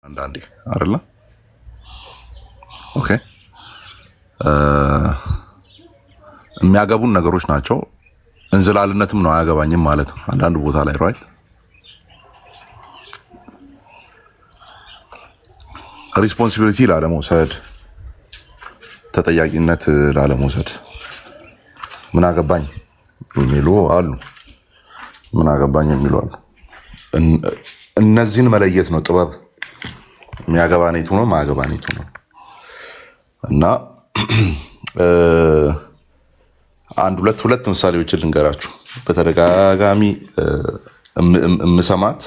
አንዳንዴ አይደለ? ኦኬ የሚያገቡን ነገሮች ናቸው። እንዝላልነትም ነው አያገባኝም ማለት አንዳንድ ቦታ ላይ ራይት ሪስፖንሲቢሊቲ ላለመውሰድ ተጠያቂነት ላለመውሰድ ምን አገባኝ የሚሉ አሉ። ምን አገባኝ የሚሉ አሉ። እነዚህን መለየት ነው ጥበብ። የሚያገባኔቱ ነው ማያገባኔቱ ነው። እና አንድ ሁለት ምሳሌዎችን ልንገራችሁ። በተደጋጋሚ የምሰማት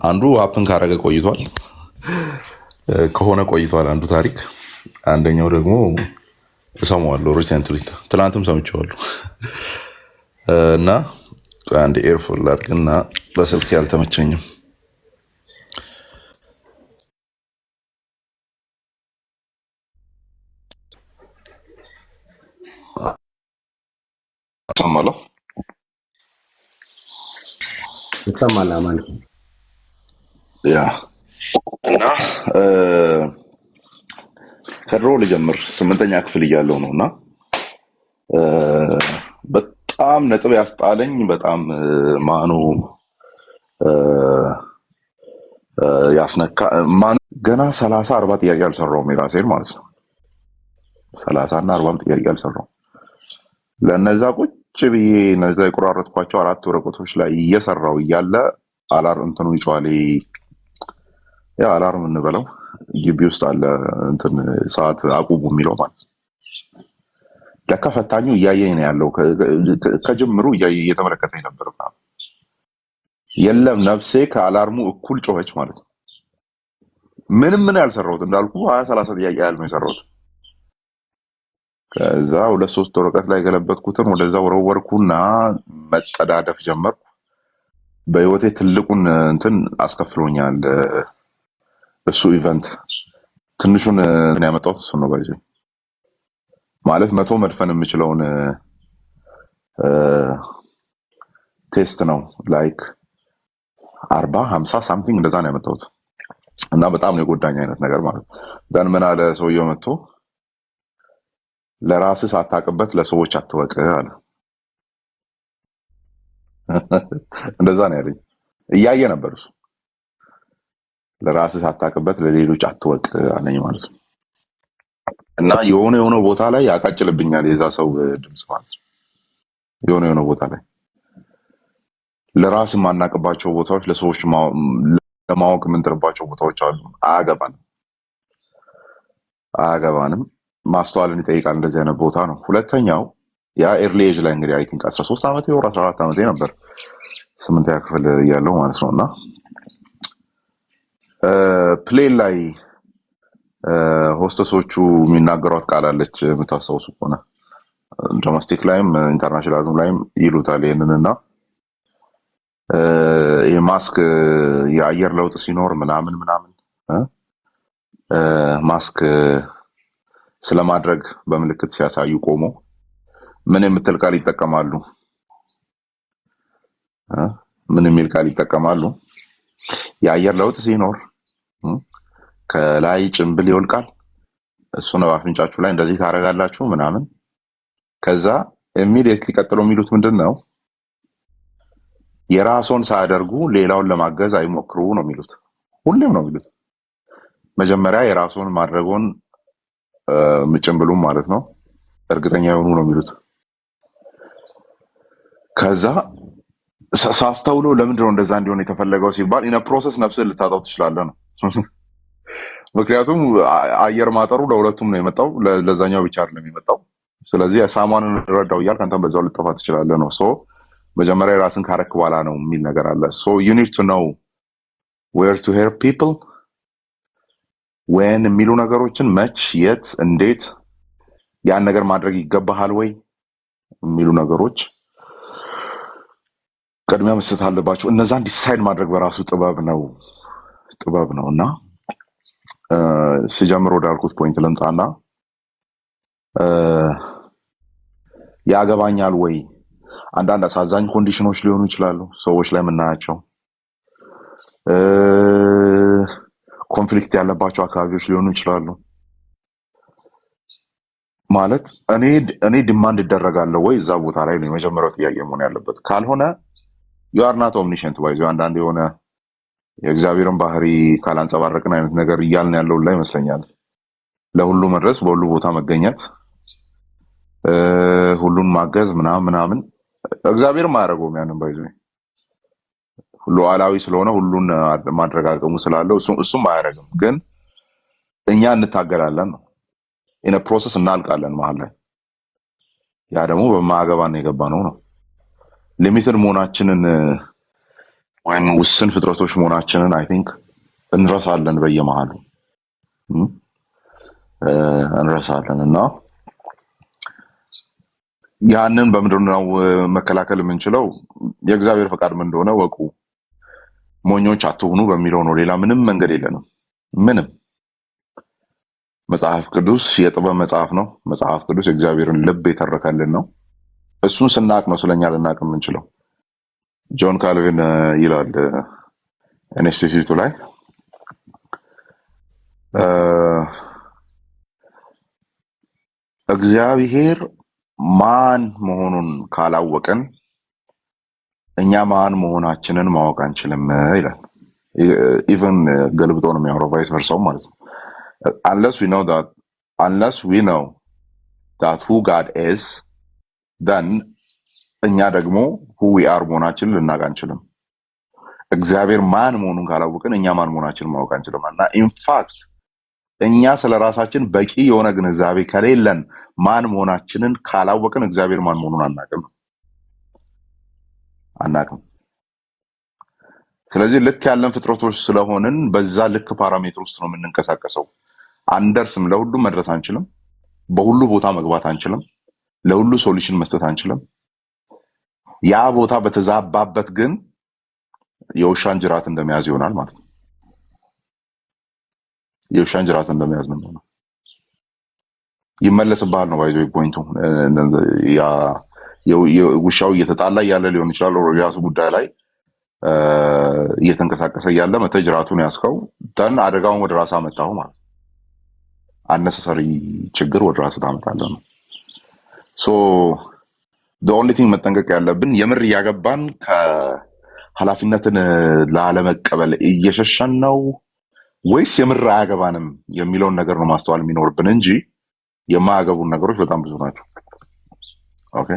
አንዱ ሀፕን ካረገ ቆይቷል አንዱ ታሪክ። አንደኛው ደግሞ እሰማዋለሁ ሪሰንትሊ፣ ትናንትም ሰምቼዋለሁ። እና አንድ ኤርፎን ላድርግና በስልክ ያልተመቸኝም ሰማለሁ ይሰማል ማለት ያ እና ከድሮ ልጀምር 8ኛ ክፍል እያለሁ ነው። እና በጣም ነጥብ ያስጣለኝ በጣም ማኑ ያስነካ ማኑ ገና 30-40 ጥያቄ አልሰራውም የራሴን ማለት ነው። 30 እና 40 ጥያቄ አልሰራውም። ለነዛ ቁጭ ብዬ እነዛ የቆራረጥኳቸው 4 ወረቀቶች ላይ እየሰራው እያለ አላርም እንትኑ ይጮሃል። ያ አላርም እንበለው ግቢ ውስጥ አለ እንትን ሰዓት አቁሙ የሚለው ማለት ነው። ለካ ፈታኙ እያየኝ ነው ያለው። ከጅምሩ እየተመለከተኝ ነበር። የለም ነፍሴ ከአላርሙ እኩል ጮኸች ማለት ነው። ምን ያልሰራሁት እንዳልኩ 20-30 ጥያቄ ያህል ነው የሰራሁት። ከዛ 2-3 ወረቀት ላይ ገለበጥኩትን ወደዛ ወረወርኩና መጠዳደፍ ጀመርኩ። በህይወቴ ትልቁን እንትን አስከፍሎኛል እሱ ኢቨንት። ትንሹን ያመጣሁት እሱ ነው ባይዘ ማለት 100 መድፈን የምችለውን ቴስት ነው ላይክ 40-50 ሳምቲንግ እንደዛ ነው ያመጣሁት። እና በጣም ነው የጎዳኝ አይነት ነገር ማለት ነው። ግን ምን አለ ሰውየው መጥቶ ለራስህ ሳታውቅበት ለሰዎች አትወቅ አለ። እንደዛ ነው ያለኝ። እያየ ነበር እሱ። ለራስህ ሳታውቅበት ለሌሎች አትወቅ አለኝ ማለት ነው። እና የሆነ ቦታ ላይ ያቃጭልብኛል የዛ ሰው ድምጽ ማለት ነው። የሆነ ቦታ ላይ ለራስ የማናውቅባቸው ቦታዎች ለሰዎች ለማወቅ የምንጥርባቸው ቦታዎች አሉ። አያገባንም። ማስተዋልን ይጠይቃል። እንደዚህ አይነት ቦታ ነው። ሁለተኛው ያ ኤርሊ ኤጅ ላይ እንግዲህ አይ ቲንክ 13 ዓመቴ ወር 14 ዓመቴ ነበር 8ኛ ክፍል እያለሁ ማለት ነው። እና ፕሌን ላይ ሆስተሶቹ የሚናገሯት ቃል አለች የምታስታውሱ ከሆነ ዶሜስቲክ ላይም ኢንተርናሽናል ላይም ይሉታል ይሄንን። እና የማስክ የአየር ለውጥ ሲኖር ምናምን ማስክ ስለማድረግ በምልክት ሲያሳዩ ቆሞ ምን የምትል ቃል ይጠቀማሉ? ምን የሚል ቃል ይጠቀማሉ? የአየር ለውጥ ሲኖር ከላይ ጭንብል ይወልቃል፣ እሱን በአፍንጫችሁ ላይ እንደዚህ ታደርጋላችሁ ምናምን። ከዛ ኢሚዲየትሊ ቀጥለው የሚሉት ምንድነው? የራስዎን ሳያደርጉ ሌላውን ለማገዝ አይሞክሩ ነው የሚሉት። ሁሌም ነው የሚሉት። መጀመሪያ የራስዎን ማድረጎን ጭንብሉም ማለት ነው እርግጠኛ የሆኑ ነው የሚሉት። ከዛ ሳስተውሎ ለምንድን ነው እንደዛ እንዲሆን የተፈለገው ሲባል ኢነ ፕሮሰስ ነፍስን ልታጣው ትችላለህ ነው። ምክንያቱም አየር ማጠሩ ለሁለቱም ነው የመጣው፣ ለዛኛው ብቻ አይደለም የመጣው። ስለዚህ ሳማንን ረዳው እያልክ አንተም በዛው ልጠፋ ትችላለህ ነው። ሶ መጀመሪያ ራስን ካረክ በኋላ ነው የሚል ነገር አለ። ሶ you need to know where to help people when የሚሉ ነገሮችን መች፣ የት፣ እንዴት ያን ነገር ማድረግ ይገባሃል ወይ የሚሉ ነገሮች ቅድሚያ መስጠት አለባቸው። እነዛን ዲሳይድ ማድረግ በራሱ ጥበብ ነው። እና ሲጀምር ወዳልኩት ፖይንት ልምጣና ያገባኛል ወይ አንዳንድ አሳዛኝ ኮንዲሽኖች ሊሆኑ ይችላሉ ሰዎች ላይ የምናያቸው። ኮንፍሊክት ያለባቸው አካባቢዎች ሊሆኑ ይችላሉ። ማለት እኔ ዲማንድ እደረጋለሁ ወይ እዛ ቦታ ላይ ነው የመጀመሪያው ጥያቄ መሆን ያለበት። ካልሆነ ዩ አር ናት ኦምኒሸንት ባይዞ አንዳንድ የሆነ የእግዚአብሔርን ባህሪ ካላንጸባረቅን አይነት ነገር እያልን ያለው ላይ ይመስለኛል። ለሁሉ መድረስ፣ በሁሉ ቦታ መገኘት፣ ሁሉን ማገዝ ምናምን ምናምን እግዚአብሔርም አያደርገውም ያንን ባይዞ ሉዓላዊ ስለሆነ ሁሉን ማድረግ አቅሙ ስላለው እሱም አያደርግም። ግን እኛ እንታገላለን ነው ኢነ ፕሮሰስ እናልቃለን መሀል ላይ። ያ ደግሞ በማያገባን የገባ ነው። ሊሚትድ መሆናችንን ወይም ውስን ፍጥረቶች መሆናችንን አይ ቲንክ እንረሳለን፣ በየመሀሉ እንረሳለን። እና ያንን በምንድን ነው መከላከል የምንችለው? የእግዚአብሔር ፈቃድ ምን እንደሆነ ወቁ፣ ሞኞች አትሆኑ በሚለው ነው። ሌላ ምንም መንገድ የለንም። ምንም። መጽሐፍ ቅዱስ የጥበብ መጽሐፍ ነው። መጽሐፍ ቅዱስ የእግዚአብሔርን ልብ የተረከልን ነው። እሱን ስናቅ ነው ስለኛ ልናቅ የምንችለው። ጆን ካልቪን ይላል ኢንስቲትዩቱ ላይ እግዚአብሔር ማን መሆኑን ካላወቅን እኛ ማን መሆናችንን ማወቅ አንችልም ይላል። ኢቨን ገልብጦ ነው የሚያወራው፣ ቫይስ ቨርሳው ማለት ነው። unless we know that who God is, then እኛ ደግሞ who we are መሆናችንን ልናውቅ አንችልም። እግዚአብሔር ማን መሆኑን ካላወቅን እኛ ማን መሆናችንን ማወቅ አንችልም። እና ኢንፋክት እኛ ስለ ራሳችን በቂ የሆነ ግንዛቤ ከሌለን፣ ማን መሆናችንን ካላወቅን እግዚአብሔር ማን መሆኑን አናቅም። ስለዚህ ልክ ያለን ፍጥረቶች ስለሆንን በዛ ልክ ፓራሜትር ውስጥ ነው የምንንቀሳቀሰው። አንደርስም፣ ለሁሉም መድረስ አንችልም፣ በሁሉ ቦታ መግባት አንችልም፣ ለሁሉ ሶሉሽን መስጠት አንችልም። ያ ቦታ በተዛባበት ግን የውሻን ጅራት እንደመያዝ ይሆናል ማለት ነው። የውሻን ጅራት እንደመያዝ ነው። ይመለስብሃል ነው ባይዞ ፖይንቱ። ውሻው እየተጣላ እያለ ሊሆን ይችላል፣ የራሱ ጉዳይ ላይ እየተንቀሳቀሰ እያለ መተህ ጅራቱን ያዝከው፣ ደን አደጋውን ወደ ራስህ አመጣኸው ማለት ነው። አነሰሰሪ ችግር ወደ ራስህ ታመጣለህ ነው። ሶ the only thing መጠንቀቅ ያለብን የምር እያገባን ከኃላፊነትን ላለመቀበል እየሸሸን ነው ወይስ የምር አያገባንም የሚለውን ነገር ነው ማስተዋል የሚኖርብን እንጂ የማያገቡን ነገሮች በጣም ብዙ ናቸው። ኦኬ፣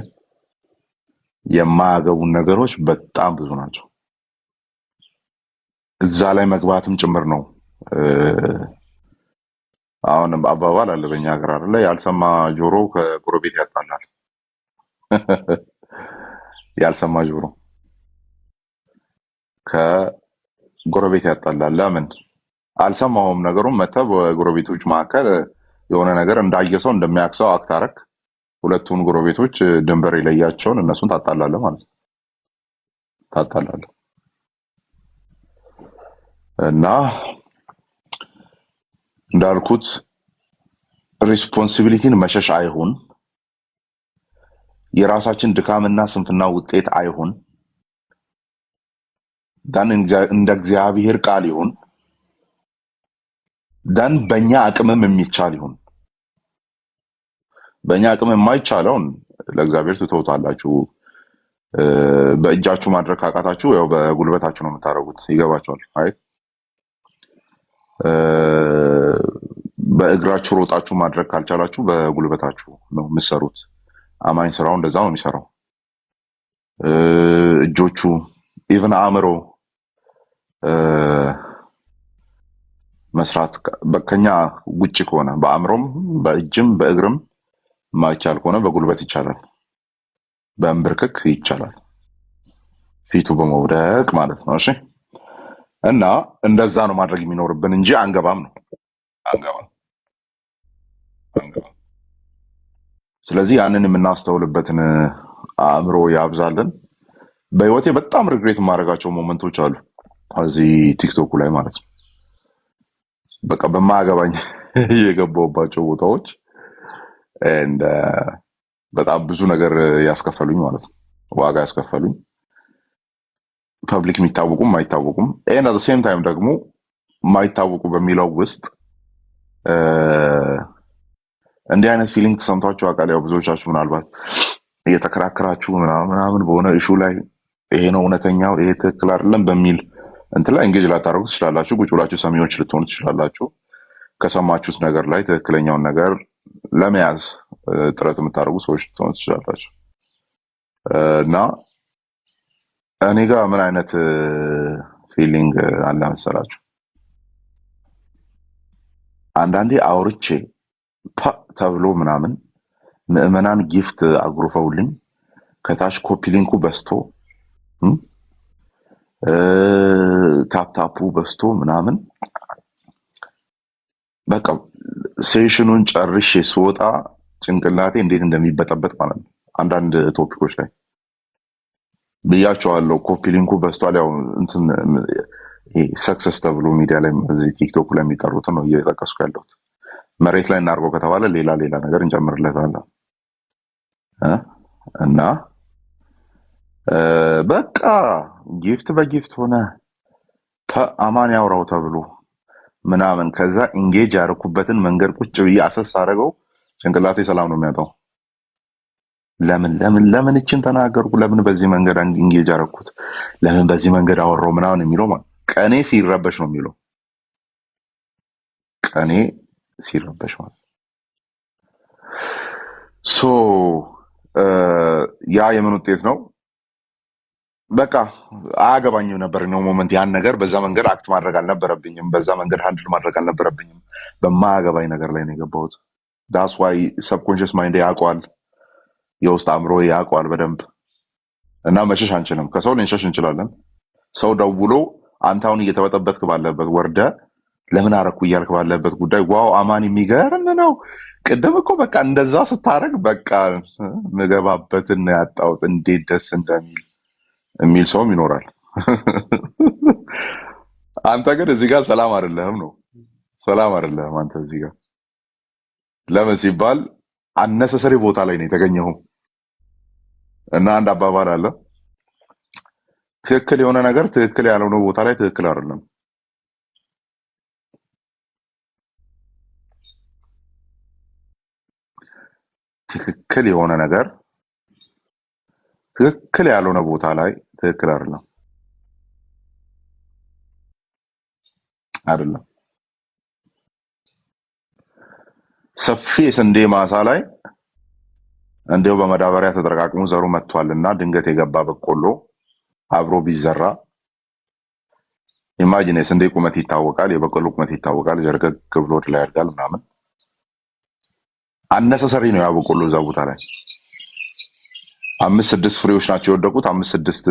የማያገቡን ነገሮች በጣም ብዙ ናቸው። እዛ ላይ መግባትም ጭምር ነው። አሁን አባባል አለ በእኛ ሀገር አይደለ? ያልሰማ ጆሮ ከጎረቤት ያጣላል። ያልሰማ ጆሮ ከጎረቤት ያጣላል። ለምን? አልሰማውም ነገሩን። መተህ በጎረቤቶች መካከል የሆነ ነገር እንዳየ ሰው እንደሚያክሰው አክታረክ ሁለቱን ጎረቤቶች ድንበር የለያቸውን እነሱን ታጣላለህ ማለት ነው። ታጣላለህ እና እንዳልኩት ሪስፖንሲቢሊቲን መሸሽ አይሁን፣ የራሳችን ድካምና ስንፍና ውጤት አይሁን፣ ዳን እንደ እግዚአብሔር ቃል ይሁን፣ ዳን በእኛ አቅምም የሚቻል ይሁን። በእኛ አቅም የማይቻለውን ለእግዚአብሔር ትተውታላችሁ። በእጃችሁ ማድረግ ካቃታችሁ ያው በጉልበታችሁ ነው የምታደርጉት። ይገባችኋል አይደል? በእግራችሁ ሮጣችሁ ማድረግ ካልቻላችሁ በጉልበታችሁ ነው የምትሰሩት። አማኝ ስራው እንደዛ ነው የሚሰራው። እጆቹ ኢቭን አእምሮ መስራት ከኛ ውጭ ከሆነ በአእምሮም በእጅም በእግርም ማይቻል ከሆነ በጉልበት ይቻላል፣ በእንብርክክ ይቻላል፣ ፊቱ በመውደቅ ማለት ነው። እሺ፣ እና እንደዛ ነው ማድረግ የሚኖርብን እንጂ አንገባም ነው አንገባም። ስለዚህ ያንን የምናስተውልበትን አእምሮ ያብዛልን። በህይወቴ በጣም ሪግሬት የማደርጋቸው ሞመንቶች አሉ እዚህ ቲክቶኩ ላይ ማለት ነው። በቃ በማያገባኝ የገባሁባቸው ቦታዎች በጣም ብዙ ነገር ያስከፈሉኝ ማለት ነው። ዋጋ ያስከፈሉኝ ፐብሊክ የሚታወቁም አይታወቁም። ኤንድ አት ሴም ታይም ደግሞ ማይታወቁ በሚለው ውስጥ እንዲህ አይነት ፊሊንግ ተሰምቷችሁ ያውቃል? ያው ብዙዎቻችሁ ምናልባት እየተከራከራችሁ ምናምን በሆነ ኢሹ ላይ ይሄ ነው እውነተኛው፣ ይሄ ትክክል አይደለም በሚል እንትን ላይ እንጌጅ ላታደርጉ ትችላላችሁ። ቁጭ ብላችሁ ሰሚዎች ልትሆኑ ትችላላችሁ። ከሰማችሁት ነገር ላይ ትክክለኛውን ነገር ለመያዝ ጥረት የምታደርጉ ሰዎች ልትሆኑ ትችላላችሁ። እና እኔ ጋር ምን አይነት ፊሊንግ አለ መሰላችሁ? አንዳንዴ አውርቼ ተብሎ ምናምን ምዕመናን ጊፍት አጉርፈውልኝ ከታች ኮፒ ሊንኩ በስቶ ታፕታፑ በስቶ ምናምን በቃ ሴሽኑን ጨርሼ ስወጣ ጭንቅላቴ እንዴት እንደሚበጠበጥ ማለት ነው። አንዳንድ ቶፒኮች ላይ ብያቸዋለሁ። ኮፒ ሊንኩ በስቷል። ያው እንትን ሰክሰስ ተብሎ ሚዲያ ላይ ቲክቶክ ላይ የሚጠሩትን ነው እየጠቀስኩ ያለሁት። መሬት ላይ እናድርገው ከተባለ ሌላ ነገር እንጨምርለታለን እና በቃ ጊፍት በጊፍት ሆነ አማን ያውራው ተብሎ ምናምን ከዛ ኢንጌጅ ያደረኩበትን መንገድ ቁጭ ብዬ አሰስ አደረገው። ጭንቅላቴ ሰላም ነው የሚያጣው። ለምን እችን ተናገርኩ? ለምን በዚህ መንገድ ኢንጌጅ ያደረኩት? ለምን በዚህ መንገድ አወራው ምናምን የሚለው ማለት ቀኔ ሲረበሽ ነው የሚለው። ቀኔ ሲረበሽ ማለት ሶ ያ የምን ውጤት ነው? በቃ አያገባኝም ነበር ነው ሞመንት። ያን ነገር በዛ መንገድ አክት ማድረግ አልነበረብኝም። በዛ መንገድ ሃንድል ማድረግ አልነበረብኝም። በማያገባኝ ነገር ላይ ነው የገባሁት። ዳስ ዋይ ሰብኮንሽስ ማይንድ ያውቀዋል፣ የውስጥ አእምሮ ያውቀዋል በደንብ። እና መሸሽ አንችልም። ከሰው ልንሸሽ እንችላለን። ሰው ደውሎ አንተ አሁን እየተበጠበጥክ ባለበት ወርደ ለምን አረኩ እያልክ ባለበት ጉዳይ ዋው አማን የሚገርም ነው፣ ቅድም እኮ በቃ እንደዛ ስታደርግ በቃ ምገባበትን ያጣሁት እንዴት ደስ እንደሚል የሚል ሰውም ይኖራል። አንተ ግን እዚህ ጋር ሰላም አይደለህም ነው። ሰላም አይደለህም አንተ እዚህ ጋር። ለምን ሲባል አነሰሰሪ ቦታ ላይ ነው የተገኘው። እና አንድ አባባል አለ፣ ትክክል የሆነ ነገር ትክክል ያልሆነ ቦታ ላይ ትክክል አይደለም። ትክክል የሆነ ነገር ትክክል ያልሆነ ቦታ ላይ ትክክል አይደለም። ሰፊ የስንዴ ማሳ ላይ እንዲያው በመዳበሪያ ተጠረቃቅሞ ዘሩ መጥቷልና ድንገት የገባ በቆሎ አብሮ ቢዘራ ኢማጂን፣ የስንዴ ቁመት ይታወቃል፣ የበቆሎ ቁመት ይታወቃል፣ ጀርገግ ብሎ ወደ ላይ ያድጋል ምናምን። አነሰሰሪ ነው ያ በቆሎ እዛ ቦታ ላይ 5-6 ፍሬዎች ናቸው የወደቁት። 5-6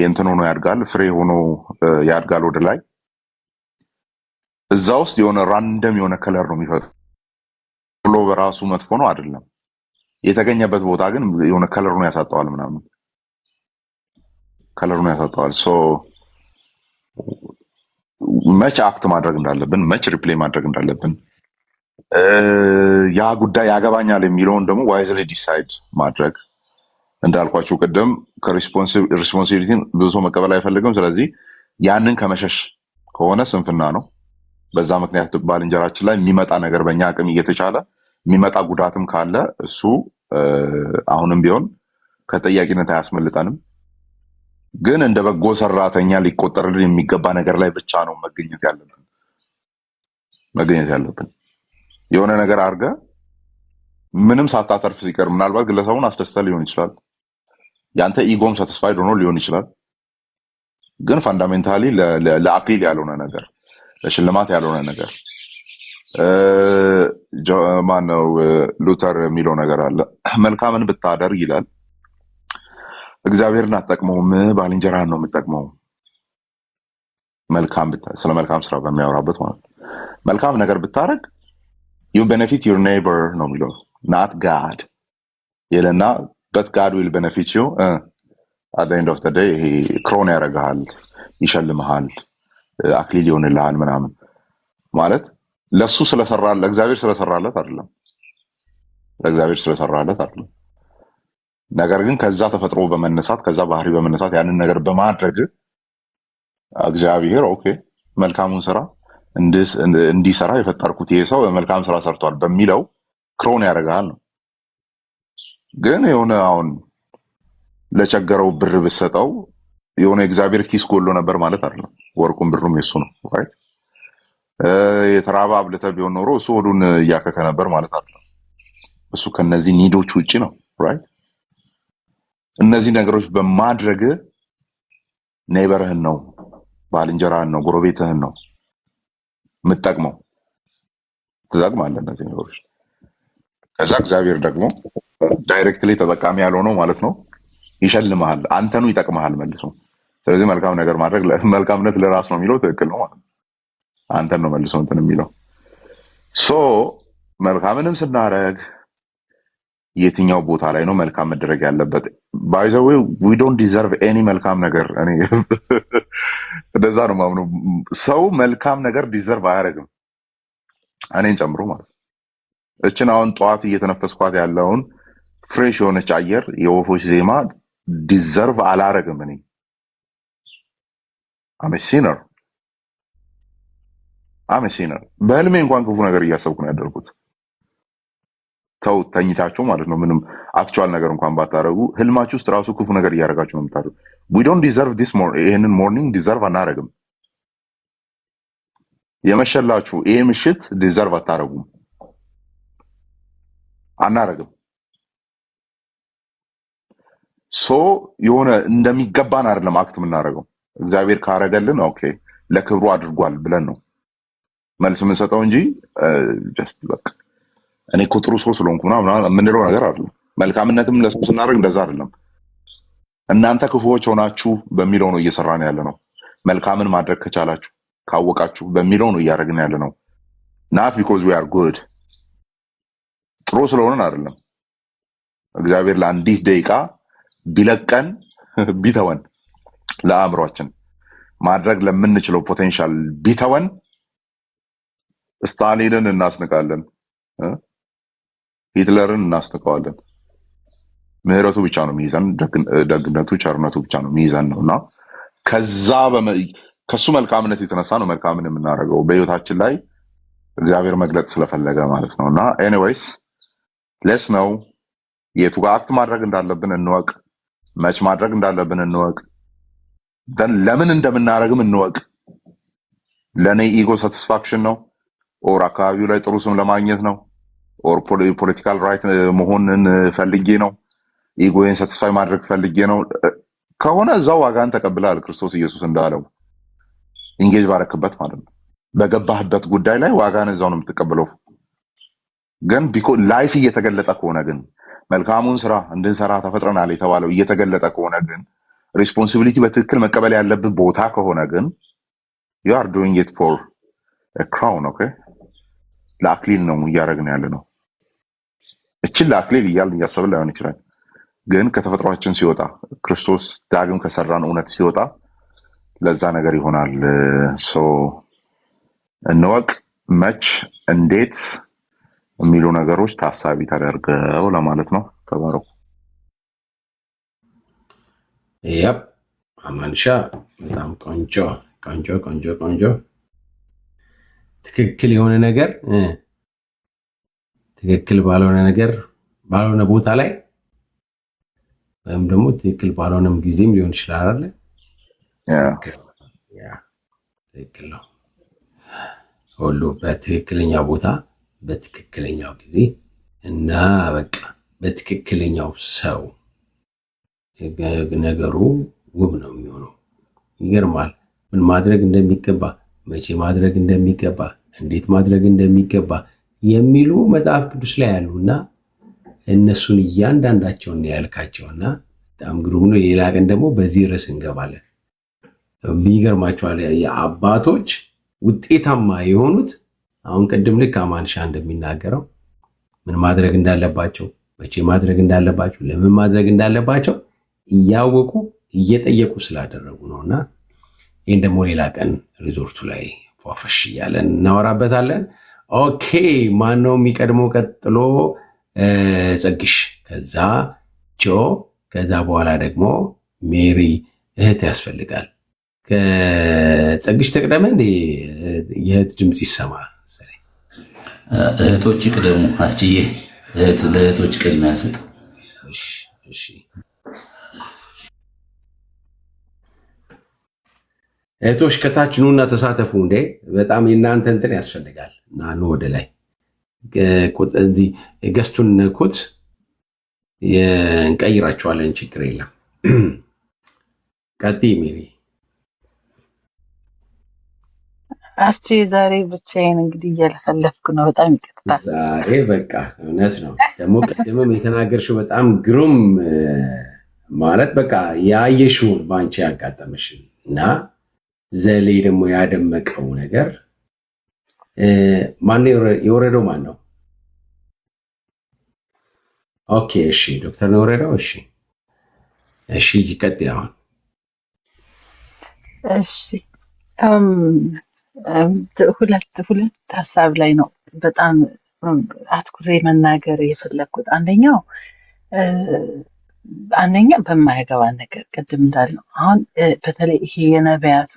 እንትን ሆኖ ያድጋል፣ ፍሬ ሆኖ ያድጋል ወደ ላይ። እዛ ውስጥ የሆነ ራንደም የሆነ ከለር ነው የሚፈጥረው። ብሎ በራሱ መጥፎ ነው አይደለም፣ የተገኘበት ቦታ ግን የሆነ ከለሩን ያሳጠዋል ምናምን፣ ከለሩን ያሳጠዋል። ሶ መች አክት ማድረግ እንዳለብን፣ መች ሪፕሌይ ማድረግ እንዳለብን፣ ያ ጉዳይ ያገባኛል የሚለውን ደግሞ ዋይዝሊ ዲሳይድ ማድረግ። እንዳልኳችሁ ቅድም ከሪስፖንሲቢሊቲን ብዙ ሰው መቀበል አይፈልግም። ስለዚህ ያንን ከመሸሽ ከሆነ ስንፍና ነው። በዛ ምክንያት ባልንጀራችን ላይ የሚመጣ ነገር በእኛ አቅም እየተቻለ የሚመጣ ጉዳትም ካለ እሱ አሁንም ቢሆን ከጠያቂነት አያስመልጠንም። ግን እንደ በጎ ሰራተኛ ሊቆጠርልን የሚገባ ነገር ላይ ብቻ ነው መገኘት ያለብን። የሆነ ነገር አድርገ ምንም ሳታተርፍ ሲቀር ምናልባት ግለሰቡን አስደስተ ሊሆን ይችላል፣ ያንተ ኢጎም ሳቲስፋይድ ሆኖ ሊሆን ይችላል። ግን ፋንዳሜንታሊ ለአፒል ያልሆነ ነገር፣ ለሽልማት ያልሆነ ነገር ማነው ሉተር የሚለው ነገር አለ። መልካምን ብታደርግ ይላል እግዚአብሔርን አትጠቅመውም፣ ባልንጀራህን ነው የምትጠቅመው። ስለ መልካም ስራ በሚያወራበት ማለት መልካም ነገር ብታደርግ you benefit your neighbor ነው የሚለው not God ይልና but God will benefit you at the end of the day። ይሄ ክሮን ያደርግሃል፣ ይሸልምሃል፣ አክሊል ይሆንልሃል ምናምን ማለት ለሱ ስለሰራለ ለእግዚአብሔር ስለሰራለት አይደለም፣ ለእግዚአብሔር ስለሰራለት አይደለም። ነገር ግን ከዛ ተፈጥሮ በመነሳት ከዛ ባህሪ በመነሳት ያንን ነገር በማድረግ እግዚአብሔር ኦኬ መልካሙን ስራ እንዲሰራ የፈጠርኩት ይሄ ሰው መልካም ስራ ሰርቷል በሚለው ክሮን ያደርጋል ነው። ግን የሆነ አሁን ለቸገረው ብር ብሰጠው የሆነ እግዚአብሔር ኪስ ጎሎ ነበር ማለት አይደለም። ወርቁም ብሩም የሱ ነው። ራይት። የተራበ አብልተ ቢሆን ኖሮ እሱ ሆዱን እያከከ ነበር ማለት አይደለም። እሱ ከነዚህ ኒዶች ውጪ ነው። ራይት። እነዚህ ነገሮች በማድረግ ኔበርህን ነው፣ ባልንጀራህን ነው፣ ጎረቤትህን ነው የምትጠቅመው። ትጠቅማለህ እነዚህ ነገሮች። ከዛ እግዚአብሔር ደግሞ ዳይሬክትሊ ተጠቃሚ ያልሆነው ማለት ነው ይሸልምሃል፣ አንተኑ ይጠቅምሃል መልሶ። ስለዚህ መልካም ነገር ማድረግ መልካምነት ለራስ ነው የሚለው ትክክል ነው ማለት ነው። አንተን ነው መልሶ እንትን የሚለው። ሶ መልካምንም ስናደርግ የትኛው ቦታ ላይ ነው መልካም መደረግ ያለበት? ባይ ዘ ዌይ ዊ ዶንት ዲዘርቭ ኤኒ መልካም ነገር። እኔ እንደዛ ነው ማምነው። ሰው መልካም ነገር ዲዘርቭ አያደርግም፣ እኔን ጨምሮ ማለት ነው። እችን አሁን ጠዋት እየተነፈስኳት ያለውን ፍሬሽ የሆነች አየር የወፎች ዜማ ዲዘርቭ አላረግም። እኔ አም ሲነር በህልሜ እንኳን ክፉ ነገር እያሰብኩ ነው ያደርኩት። ተው ተኝታችሁ ማለት ነው። ምንም አክቹዋል ነገር እንኳን ባታረጉ ህልማችሁ ውስጥ ራሱ ክፉ ነገር እያደረጋችሁ ነው የምታደርጉት። ዊ ዶንት ዲዘርቭ ዲስ ይሄንን ሞርኒንግ ዲዘርቭ አናረግም። የመሸላችሁ ይሄ ምሽት ዲዘርቭ አታረጉም፣ አናረግም። ሶ የሆነ እንደሚገባን አይደለም አክት የምናደርገው። እግዚአብሔር ካረገልን ኦኬ ለክብሩ አድርጓል ብለን ነው መልስ የምንሰጠው እንጂ ጀስት በቃ እኔ እኮ ጥሩ ሰው ስለሆንኩ ምናምን የምንለው ነገር አይደለም። መልካምነትም ለሰው ስናደርግ እንደዛ አይደለም። እናንተ ክፉዎች ሆናችሁ በሚለው ነው እየሰራን ያለ ነው። መልካምን ማድረግ ከቻላችሁ ካወቃችሁ በሚለው ነው እያደረግን ያለ ነው። ናት ቢኮዝ ዊ አር ጉድ ጥሩ ስለሆነን አይደለም። እግዚአብሔር ለአንዲት ደቂቃ ቢለቀን ቢተወን ለአእምሯችን ማድረግ ለምንችለው ፖቴንሻል ቢተወን ስታሊንን እናስንቃለን፣ ሂትለርን እናስንቀዋለን። ምህረቱ ብቻ ነው የሚይዘን፣ ደግነቱ ቸርነቱ ብቻ ነው የሚይዘን ነው እና ከሱ መልካምነት የተነሳ ነው መልካምን የምናደርገው በህይወታችን ላይ እግዚአብሔር መግለጥ ስለፈለገ ማለት ነው። እና ኤኒዌይስ ሌስ ነው የቱ ጋር አክት ማድረግ እንዳለብን እንወቅ፣ መች ማድረግ እንዳለብን እንወቅ፣ ለምን እንደምናደርግም እንወቅ። ለእኔ ኢጎ ሳቲስፋክሽን ነው ኦር አካባቢው ላይ ጥሩ ስም ለማግኘት ነው ኦር ፖለቲካል ራይት መሆንን ፈልጌ ነው ኢጎዬን ሳቲስፋይ ማድረግ ፈልጌ ነው ከሆነ እዛው ዋጋን ተቀብላል። ክርስቶስ ኢየሱስ እንዳለው ኢንጌጅ ባረክበት ማለት ነው። በገባህበት ጉዳይ ላይ ዋጋን እዛው ነው የምትቀበለው። ግን ላይፍ እየተገለጠ ከሆነ ግን መልካሙን ስራ እንድንሰራ ተፈጥረናል የተባለው እየተገለጠ ከሆነ ግን ሪስፖንሲቢሊቲ በትክክል መቀበል ያለብን ቦታ ከሆነ ግን you are doing it for a crown. ኦኬ ለአክሊል ነው እያደረግን ያለ ነው። እችን ለአክሊል እያልን እያሰብን ላይሆን ይችላል። ግን ከተፈጥሯችን ሲወጣ ክርስቶስ ዳግም ከሰራን እውነት ሲወጣ ለዛ ነገር ይሆናል። እንወቅ፣ መች፣ እንዴት የሚሉ ነገሮች ታሳቢ ተደርገው ለማለት ነው። ተባረኩ። ያፕ አማንሻ በጣም ቆንጆ ቆንጆ ቆንጆ ቆንጆ ትክክል የሆነ ነገር ትክክል ባልሆነ ነገር ባልሆነ ቦታ ላይ ወይም ደግሞ ትክክል ባልሆነም ጊዜም ሊሆን ይችላል አይደል? ትክክል ነው። ሁሉ በትክክለኛ ቦታ በትክክለኛው ጊዜ እና በቃ በትክክለኛው ሰው ነገሩ ውብ ነው የሚሆነው። ይገርማል። ምን ማድረግ እንደሚገባ፣ መቼ ማድረግ እንደሚገባ፣ እንዴት ማድረግ እንደሚገባ የሚሉ መጽሐፍ ቅዱስ ላይ ያሉና እነሱን እያንዳንዳቸውን ያልካቸውና በጣም ግሩም ነው። ሌላ ቀን ደግሞ በዚህ ርዕስ እንገባለን። ይገርማቸዋል። የአባቶች ውጤታማ የሆኑት አሁን ቅድም ልክ አማንሻ እንደሚናገረው ምን ማድረግ እንዳለባቸው፣ መቼ ማድረግ እንዳለባቸው፣ ለምን ማድረግ እንዳለባቸው እያወቁ እየጠየቁ ስላደረጉ ነውና ይህን ደግሞ ሌላ ቀን ሪዞርቱ ላይ ፏፈሽ እያለን እናወራበታለን። ኦኬ ማነው የሚቀድመው? ቀጥሎ ጸግሽ፣ ከዛ ጆ፣ ከዛ በኋላ ደግሞ ሜሪ እህት ያስፈልጋል። ከጸግሽ ተቅደመ እንዴ የእህት ድምፅ ይሰማ። እህቶች ይቅደሙ። አስችዬ ለእህቶች ቅድሚያ ስጥ። እሺ እህቶች ከታች ኑና ተሳተፉ። እንዴ በጣም የእናንተ እንትን ያስፈልጋል። እና ኑ ወደ ላይ እዚህ ገስቱን ነኩት፣ እንቀይራቸዋለን። ችግር የለም። ቀጥይ ሜሪ። አስቼ ዛሬ ብቻዬን እንግዲህ እያለፈለፍኩ ነው። በጣም ይቅርታ። ዛሬ በቃ እውነት ነው። ደግሞ ቀደምም የተናገርሽው በጣም ግሩም ማለት በቃ ያየሽውን በአንቺ ያጋጠመሽን እና ዘሌ ደግሞ ያደመቀው ነገር ማን የወረደው? ማን ነው? ኦኬ እሺ፣ ዶክተር ነው የወረደው። እሺ እሺ፣ ይቀጥል አሁን። እሺ ሁለት ሀሳብ ላይ ነው በጣም አትኩሬ መናገር የፈለግኩት። አንደኛ በማያገባ ነገር ቅድም እንዳልነው አሁን በተለይ ይሄ የነቢያቱ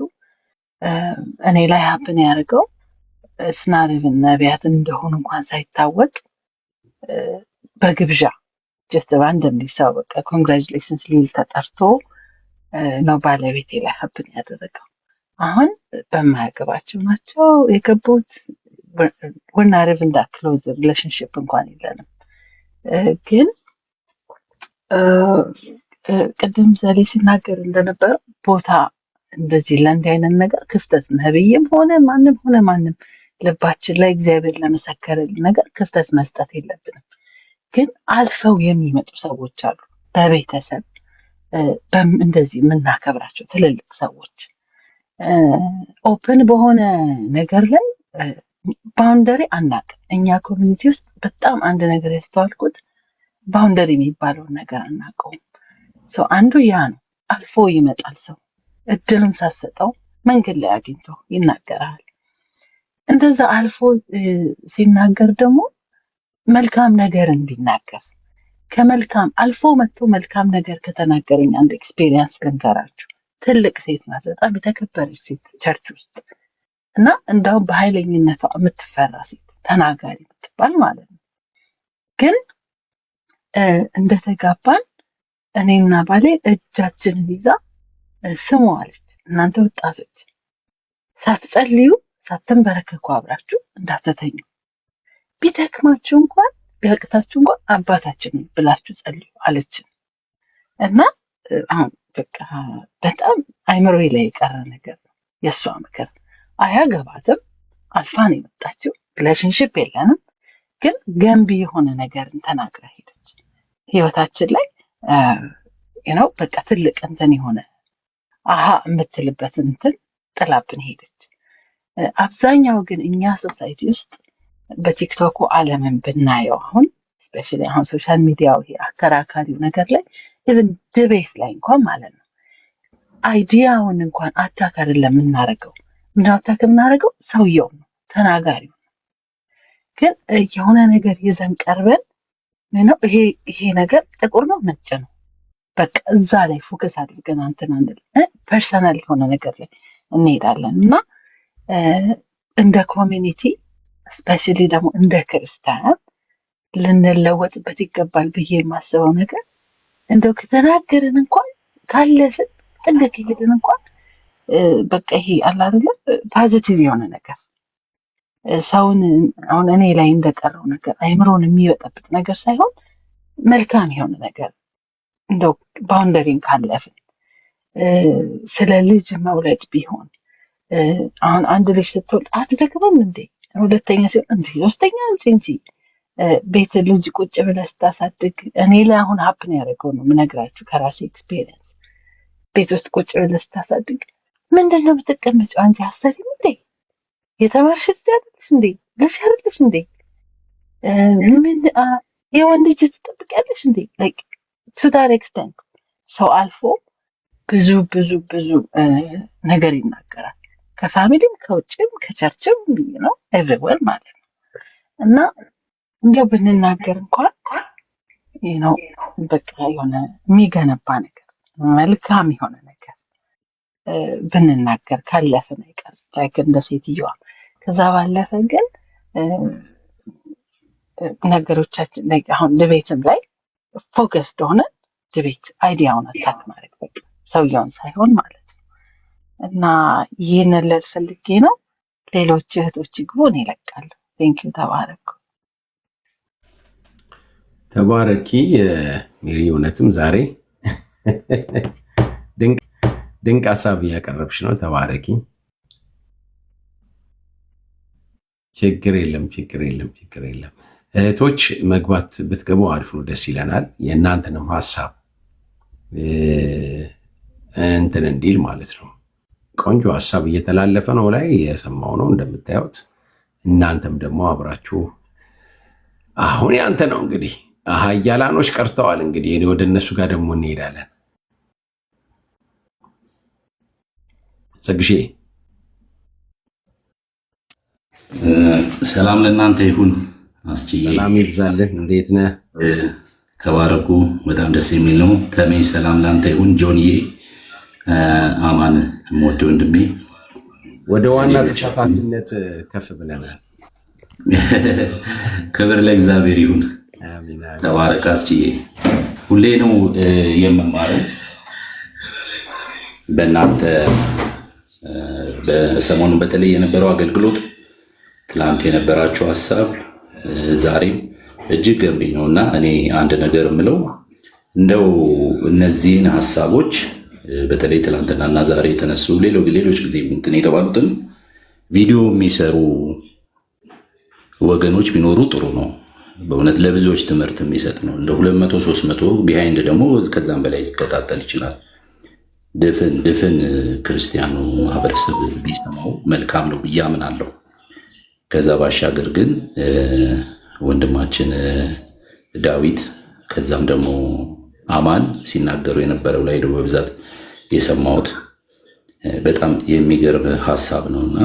እኔ ላይ ሀብን ያደርገው ስናሪቭን ነቢያትን እንደሆኑ እንኳን ሳይታወቅ በግብዣ ጀስት ራንደምሊ ሰው በቃ ኮንግራጁሌሽንስ ሊል ተጠርቶ ነው ባለቤቴ ላይ ሀብን ያደረገው። አሁን በማያገባቸው ናቸው የገቡት። ወናሪቭ እንዳ ክሎዝ ሪሌሽንሽፕ እንኳን የለንም። ግን ቅድም ዘሌ ሲናገር እንደነበረው ቦታ እንደዚህ ለእንዲህ አይነት ነገር ክፍተት ነብይም ሆነ ማንም ልባችን ላይ እግዚአብሔር ለመሰከረልን ነገር ክፍተት መስጠት የለብንም። ግን አልፈው የሚመጡ ሰዎች አሉ፣ በቤተሰብ እንደዚህ የምናከብራቸው ትልልቅ ሰዎች ኦፕን በሆነ ነገር ላይ ባውንደሪ አናውቅም። እኛ ኮሚኒቲ ውስጥ በጣም አንድ ነገር ያስተዋልኩት ባውንደሪ የሚባለውን ነገር አናውቀውም። አንዱ ያ ነው። አልፎ ይመጣል ሰው እድልን ሳሰጠው መንገድ ላይ አግኝቶ ይናገራል። እንደዛ አልፎ ሲናገር ደግሞ መልካም ነገር እንዲናገር ከመልካም አልፎ መጥቶ መልካም ነገር ከተናገረኝ አንድ ኤክስፔሪየንስ ልንገራችሁ። ትልቅ ሴት ናት፣ በጣም የተከበረች ሴት ቸርች ውስጥ እና እንዳውም በኃይለኝነቷ የምትፈራ ሴት ተናጋሪ የምትባል ማለት ነው። ግን እንደተጋባን እኔና ባሌ እጃችንን ይዛ ስሙ አለች፣ እናንተ ወጣቶች ሳትጸልዩ ሳትንበረከኩ አብራችሁ እንዳትተኙ፣ ቢደክማችሁ እንኳን ቢያቅታችሁ እንኳን አባታችንን ብላችሁ ጸልዩ አለችን። እና አሁን በቃ በጣም አይምሮ ላይ የቀረ ነገር ነው የእሷ ምክር። አያገባትም፣ አልፋን የመጣችው ሪሌሽንሽፕ የለንም፣ ግን ገንቢ የሆነ ነገርን ተናግራ ሄደች። ህይወታችን ላይ ነው በቃ ትልቅ እንትን የሆነ አሃ የምትልበትን እንትን ጥላብን ሄደች። አብዛኛው ግን እኛ ሶሳይቲ ውስጥ በቲክቶኩ ዓለምን ብናየው አሁን ስፔሻሊ አሁን ሶሻል ሚዲያው ይሄ አከራካሪው ነገር ላይ ኢቭን ድቤት ላይ እንኳን ማለት ነው አይዲያውን እንኳን አታክ አይደለም የምናደርገው። ምን አታክ የምናደርገው ሰውየው ነው፣ ተናጋሪው ነው። ግን የሆነ ነገር ይዘን ቀርበን ነው ይሄ ነገር ጥቁር ነው ነጭ ነው በቃ እዛ ላይ ፎከስ አድርገን አንተን አንል ፐርሰናል የሆነ ነገር ላይ እንሄዳለን። እና እንደ ኮሚኒቲ ስፔሻሊ ደግሞ እንደ ክርስቲያን ልንለወጥበት ይገባል ብዬ የማስበው ነገር እንደው ከተናገርን እንኳን ካለፍን ጥግ ከሄድን እንኳን በቃ ይሄ አለ አይደለ ፖዚቲቭ የሆነ ነገር ሰውን አሁን እኔ ላይ እንደቀረው ነገር አይምሮን የሚበጠብጥ ነገር ሳይሆን መልካም የሆነ ነገር እንደው ባውንደሪን ካለፍን ስለ ልጅ መውለድ ቢሆን አሁን አንድ ልጅ ስትወልድ አትደክምም እንዴ? ሁለተኛ ሲሆን እንዴ ሶስተኛ እንጂ ቤት ልጅ ቁጭ ብለህ ስታሳድግ እኔ ላይ አሁን ሀፕን ያደረገው ነው የምነግራችሁ ከራሴ ኤክስፔሪየንስ። ቤት ውስጥ ቁጭ ብለህ ስታሳድግ ምንድነው የምትቀመጪው አንቺ? አሰሪም እንዴ የተማርሽ ልጅ አይደለሽ እንዴ? ልጅ አይደለሽ እንዴ? ምን የወንድ ልጅ ትጠብቂያለሽ እንዴ? ላይክ ቱ ዳት ኤክስቴንት ሰው አልፎ ብዙ ነገር ይናገራል። ከፋሚሊም ከውጭም ከቸርችም ነው ኤቭሪዌር ማለት ነው። እና እንደው ብንናገር እንኳን ነው በቃ የሆነ የሚገነባ ነገር መልካም የሆነ ነገር ብንናገር ካለፈን አይቀር ላይክ እንደ ሴትዮዋ። ከዛ ባለፈ ግን ነገሮቻችን ላይ አሁን ድቤትም ላይ ፎከስድ ሆነ ድቤት አይዲያውን አታክ ማድረግ በቃ ሰውየውን ሳይሆን ማለት ነው። እና ይህንን ልል ፈልጌ ነው። ሌሎች እህቶች ይግቡ፣ እኔ እለቃለሁ። ቴንኪው። ተባረኩ። ተባረኪ ሜሪ። እውነትም ዛሬ ድንቅ ሀሳብ እያቀረብሽ ነው። ተባረኪ። ችግር የለም። እህቶች መግባት ብትገቡ አሪፍ ነው፣ ደስ ይለናል። የእናንተንም ሀሳብ እንትን እንዲል ማለት ነው። ቆንጆ ሀሳብ እየተላለፈ ነው፣ ላይ የሰማው ነው እንደምታዩት። እናንተም ደግሞ አብራችሁ አሁን ያንተ ነው እንግዲህ ሀያላኖች ቀርተዋል። እንግዲህ እኔ ወደ እነሱ ጋር ደግሞ እንሄዳለን። ጽግሼ ሰላም ለእናንተ ይሁን። አስችዬ ሰላም ይብዛልን። እንዴት ነህ? ተባረኩ። በጣም ደስ የሚል ነው። ተሜ ሰላም ለአንተ ይሁን። ጆንዬ፣ አማን የምወድ ወንድሜ፣ ወደ ዋና ተሳታፊነት ከፍ ብለናል። ክብር ለእግዚአብሔር ይሁን። ተባረክ አስችዬ። ሁሌ ነው የምማረው በእናንተ በሰሞኑን በተለይ የነበረው አገልግሎት፣ ትላንት የነበራቸው ሀሳብ ዛሬም እጅግ ገንቢ ነው እና እኔ አንድ ነገር የምለው እንደው እነዚህን ሀሳቦች በተለይ ትላንትናና ዛሬ የተነሱ ሌሎች ጊዜ እንትን የተባሉትን ቪዲዮ የሚሰሩ ወገኖች ቢኖሩ ጥሩ ነው። በእውነት ለብዙዎች ትምህርት የሚሰጥ ነው። እንደ 200-300 ቢሃይንድ ደግሞ ከዛም በላይ ሊከታተል ይችላል። ድፍን ክርስቲያኑ ማህበረሰብ ቢሰማው መልካም ነው ብዬ አምናለሁ። ከዛ ባሻገር ግን ወንድማችን ዳዊት ከዛም ደግሞ አማን ሲናገሩ የነበረው ላይ በብዛት የሰማሁት በጣም የሚገርም ሀሳብ ነውና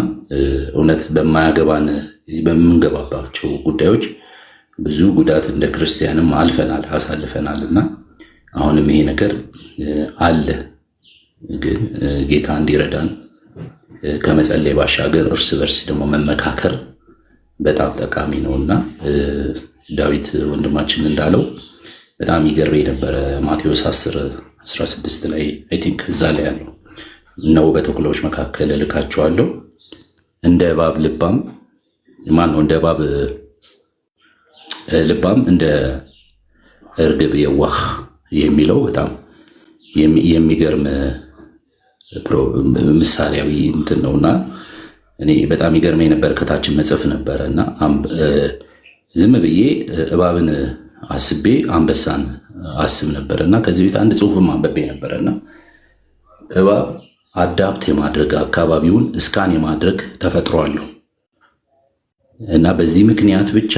እውነት በማያገባን በምንገባባቸው ጉዳዮች ብዙ ጉዳት እንደ ክርስቲያንም አሳልፈናል እና አሁንም ይሄ ነገር አለ። ግን ጌታ እንዲረዳን ከመጸለይ ባሻገር እርስ በርስ ደግሞ መመካከር በጣም ጠቃሚ ነውና ዳዊት ወንድማችን እንዳለው በጣም ይገርመኝ ነበረ። ማቴዎስ 10:16 ላይ አይ ቲንክ እዛ ላይ ያለው ነው፣ በተኩላዎች መካከል እልካቸዋለሁ እንደ እባብ ልባም እንደ እባብ ልባም እንደ እርግብ የዋህ የሚለው በጣም የሚገርም ምሳሌያዊ እንትን ነውና እኔ በጣም ይገርመኝ ነበር። ከታችን መጽፍ ነበረ እና ዝም ብዬ እባብን አስቤ አንበሳን አስብ ነበር እና ከዚህ ቤት አንድ ጽሑፍም አንበቤ ነበረ እና እባብ አዳፕት የማድረግ አካባቢውን እስካን የማድረግ ተፈጥሮ አለው እና በዚህ ምክንያት ብቻ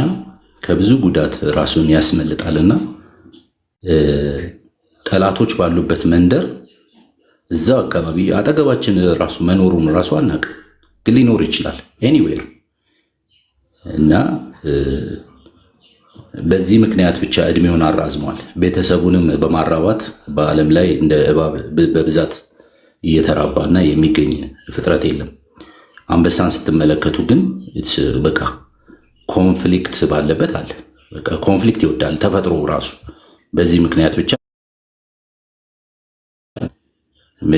ከብዙ ጉዳት ራሱን ያስመልጣልና ጠላቶች ባሉበት መንደር እዛው አካባቢ አጠገባችን ራሱ መኖሩን ራሱ አናውቅም፣ ግን ሊኖር ይችላል ኤኒዌር እና በዚህ ምክንያት ብቻ እድሜውን አራዝሟል። ቤተሰቡንም በማራባት በዓለም ላይ እንደ እባብ በብዛት እየተራባና የሚገኝ ፍጥረት የለም። አንበሳን ስትመለከቱ ግን በቃ ኮንፍሊክት ባለበት አለ። በቃ ኮንፍሊክት ይወዳል ተፈጥሮ ራሱ። በዚህ ምክንያት ብቻ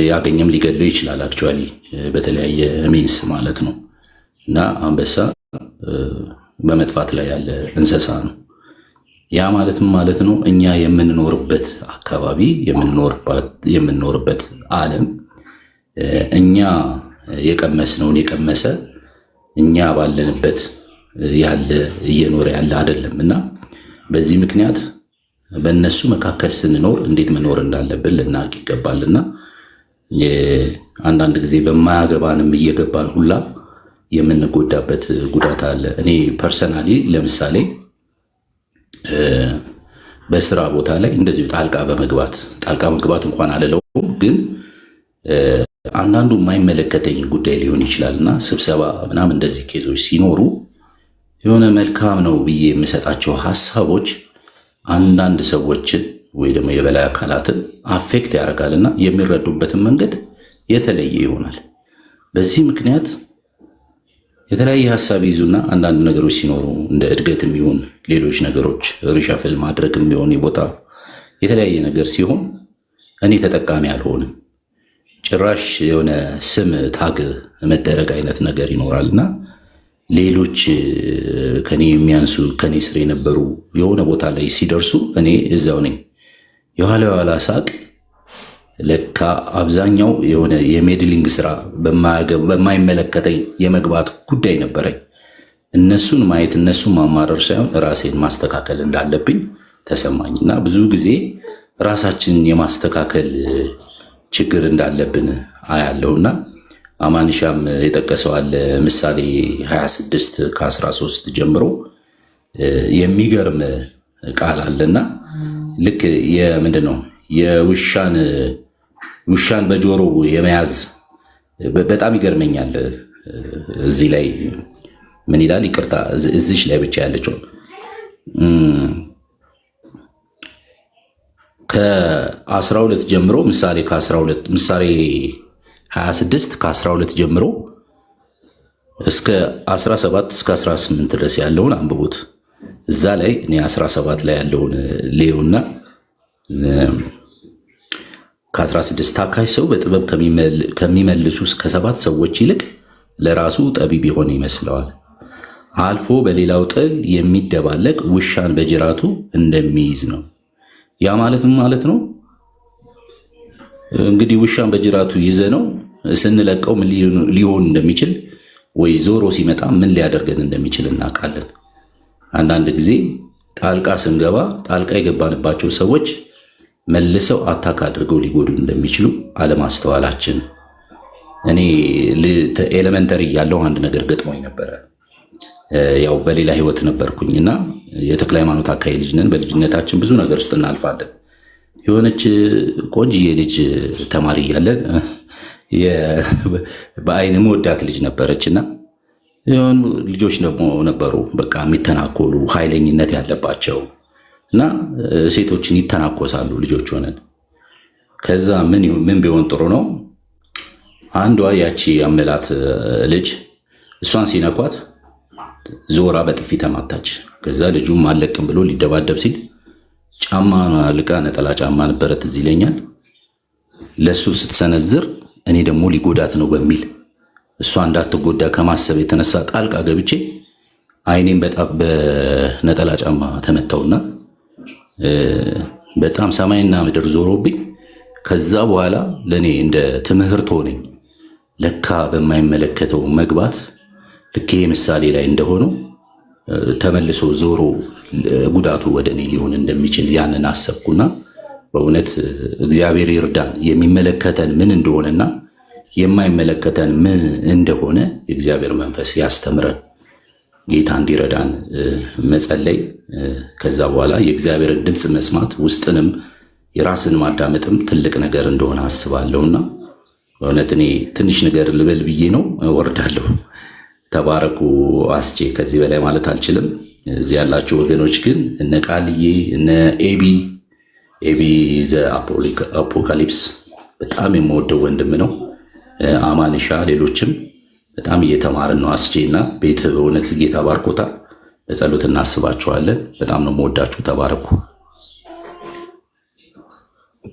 ያገኘም ሊገድለው ይችላል። አክቹዋሊ በተለያየ ሚንስ ማለት ነው እና አንበሳ በመጥፋት ላይ ያለ እንስሳ ነው። ያ ማለት ነው እኛ የምንኖርበት አካባቢ የምንኖርበት ዓለም እኛ የቀመስነውን የቀመሰ እኛ ባለንበት ያለ እየኖረ ያለ አይደለም እና በዚህ ምክንያት በእነሱ መካከል ስንኖር እንዴት መኖር እንዳለብን ልናውቅ ይገባልና አንዳንድ ጊዜ በማያገባንም እየገባን ሁላ የምንጎዳበት ጉዳት አለ። እኔ ፐርሰናሊ ለምሳሌ በስራ ቦታ ላይ እንደዚሁ ጣልቃ መግባት እንኳን አልለውም፣ ግን አንዳንዱ የማይመለከተኝ ጉዳይ ሊሆን ይችላልና ስብሰባ ምናምን እንደዚህ ኬዞች ሲኖሩ የሆነ መልካም ነው ብዬ የምሰጣቸው ሀሳቦች አንዳንድ ሰዎችን ወይ ደግሞ የበላይ አካላትን አፌክት ያደርጋልና የሚረዱበትን መንገድ የተለየ ይሆናል። በዚህ ምክንያት የተለያየ ሀሳብ ይዙና አንዳንድ ነገሮች ሲኖሩ እንደ እድገትም ይሁን ሌሎች ነገሮች ሪሻፍል ማድረግም ቢሆን የቦታ የተለያየ ነገር ሲሆን እኔ ተጠቃሚ አልሆንም። ጭራሽ የሆነ ስም ታግ መደረግ አይነት ነገር ይኖራልና ሌሎች ከኔ የሚያንሱ ከኔ ስር የነበሩ የሆነ ቦታ ላይ ሲደርሱ እኔ እዛው ነኝ። የኋላ ሳቅ ለካ አብዛኛው የሆነ የሜድሊንግ ስራ በማይመለከተኝ የመግባት ጉዳይ ነበረኝ። እነሱን ማየት እነሱን ማማረር ሳይሆን ራሴን ማስተካከል እንዳለብኝ ተሰማኝና ብዙ ጊዜ ራሳችንን የማስተካከል ችግር እንዳለብን አያለውና አማንሻም የጠቀሰው አለ ምሳሌ 26 ከ13 ጀምሮ የሚገርም ቃል አለና ልክ የምንድን ነው ውሻን በጆሮ የመያዝ በጣም ይገርመኛል። እዚህ ላይ ምን ይላል? ይቅርታ እዚች ላይ ብቻ ያለችው ከ12 ጀምሮ ምሳሌ 26 ከ12 ጀምሮ እስከ 17 እስከ 18 ድረስ ያለውን አንብቡት። እዛ ላይ እኔ 17 ላይ ያለውን ሌውና ከ16 ታካሽ ሰው በጥበብ ከሚመልሱ ከ7 ሰዎች ይልቅ ለራሱ ጠቢብ የሆነ ይመስለዋል። አልፎ በሌላው ጥል የሚደባለቅ ውሻን በጅራቱ እንደሚይዝ ነው። ያ ማለት ነው እንግዲህ ውሻን በጅራቱ ይዘ ነው ስንለቀው ምን ሊሆን እንደሚችል ወይ ዞሮ ሲመጣ ምን ሊያደርገን እንደሚችል እናውቃለን። አንዳንድ ጊዜ ጣልቃ ስንገባ ጣልቃ የገባንባቸው ሰዎች መልሰው አታክ አድርገው ሊጎዱን እንደሚችሉ አለማስተዋላችን። እኔ ኤሌመንተሪ ያለው አንድ ነገር ገጥሞኝ ነበረ። ያው በሌላ ህይወት ነበርኩኝና የተክለ ሃይማኖት አካባቢ ልጅ ነን። በልጅነታችን ብዙ ነገር ውስጥ እናልፋለን። የሆነች ቆንጅዬ ልጅ ተማሪ እያለን በአይን መወዳት ልጅ ነበረችና የሆኑ ልጆች ደግሞ ነበሩ በቃ የሚተናኮሉ ኃይለኝነት ያለባቸው እና ሴቶችን ይተናኮሳሉ ልጆች ሆነን። ከዛ ምን ቢሆን ጥሩ ነው? አንዷ ያቺ አመላት ልጅ እሷን ሲነኳት ዞራ በጥፊ ተማታች። ከዛ ልጁም አለቅም ብሎ ሊደባደብ ሲል ጫማ ልቃ ነጠላ ጫማ ነበረ ትዝ ይለኛል። ለሱ ስትሰነዝር እኔ ደግሞ ሊጎዳት ነው በሚል እሷ እንዳትጎዳ ከማሰብ የተነሳ ጣልቃ ገብቼ አይኔም በጣም በነጠላ ጫማ ተመታውና በጣም ሰማይና ምድር ዞሮብኝ ከዛ በኋላ ለኔ እንደ ትምህርት ሆነኝ። ለካ በማይመለከተው መግባት ልክ ይሄ ምሳሌ ላይ እንደሆነው ተመልሶ ዞሮ ጉዳቱ ወደ እኔ ሊሆን እንደሚችል ያንን አሰብኩና በእውነት እግዚአብሔር ይርዳን። የሚመለከተን ምን እንደሆነና የማይመለከተን ምን እንደሆነ የእግዚአብሔር መንፈስ ያስተምረን። ጌታ እንዲረዳን መጸለይ፣ ከዛ በኋላ የእግዚአብሔርን ድምፅ መስማት፣ ውስጥንም የራስን ማዳመጥም ትልቅ ነገር እንደሆነ አስባለሁና በእውነት እኔ ትንሽ ነገር ልበል ብዬ ነው ወርዳለሁ። ተባረኩ። አስቼ ከዚህ በላይ ማለት አልችልም። እዚህ ያላችሁ ወገኖች ግን እነ ቃልዬ እነ ኤቢ ዘ አፖካሊፕስ በጣም የምወደው ወንድም ነው። አማንሻ ሌሎችም በጣም እየተማርን ነው። አስቼ እና ቤት በእውነት ጌታ ባርኮታል። በጸሎት እናስባችኋለን። በጣም ነው የምወዳችሁ። ተባረኩ።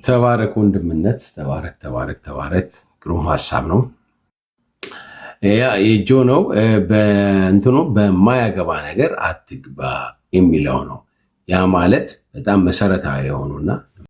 ተባረክ ወንድምነት። ተባረክ። ግሩም ሀሳብ ነው። ያ የጆ ነው። በእንትኑ በማያገባ ነገር አትግባ የሚለው ነው። ያ ማለት በጣም መሰረታዊ የሆኑና